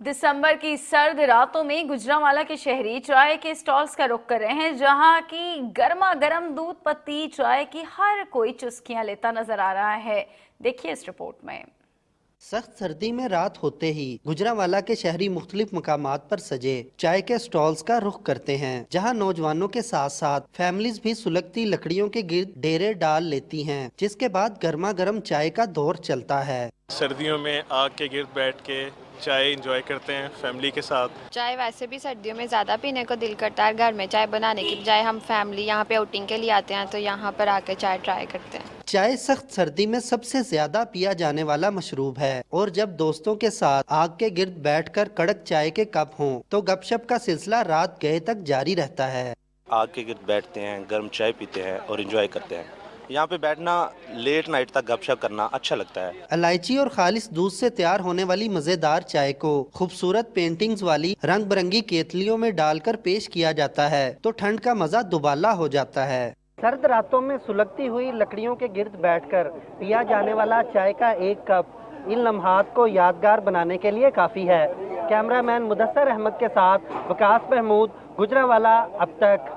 दिसंबर की सर्द रातों में गुजरांवाला के शहरी चाय के स्टॉल्स का रुख कर रहे हैं, जहां की गर्मा गर्म दूध पत्ती चाय की हर कोई चुस्कियां लेता नजर आ रहा है। देखिए इस रिपोर्ट में। सख्त सर्दी में रात होते ही गुजरांवाला के शहरी मुख्तलिफ मकामात पर सजे चाय के स्टॉल्स का रुख करते हैं, जहां नौजवानों के साथ साथ फैमिलीज भी सुलगती लकड़ियों के गिर्द डेरे डाल लेती हैं, जिसके बाद गर्मा गर्म चाय का दौर चलता है। सर्दियों में आग के गिर्द बैठ के चाय एंजॉय करते हैं फैमिली के साथ। चाय वैसे भी सर्दियों में ज़्यादा पीने को दिल करता है। घर में चाय बनाने की बजाय हम फैमिली यहाँ पे आउटिंग के लिए आते हैं, तो यहाँ पर आकर चाय ट्राई करते हैं। चाय सख्त सर्दी में सबसे ज्यादा पिया जाने वाला मशरूब है, और जब दोस्तों के साथ आग के गिर्द बैठकर कड़क चाय के कप हों तो गपशप का सिलसिला रात गए तक जारी रहता है। आग के गिर्द बैठते हैं, गर्म चाय पीते हैं और एंजॉय करते हैं। यहाँ पे बैठना, लेट नाइट तक गपशप करना अच्छा लगता है। इलायची और खालिस दूध से तैयार होने वाली मजेदार चाय को खूबसूरत पेंटिंग्स वाली रंग बिरंगी केतलियों में डालकर पेश किया जाता है तो ठंड का मजा दुबाला हो जाता है। सर्द रातों में सुलगती हुई लकड़ियों के गिर्द बैठकर पिया जाने वाला चाय का एक कप इन लम्हात को यादगार बनाने के लिए काफी है। कैमरामैन मुदस्सर अहमद के साथ वकास महमूद, गुजरांवाला अब तक।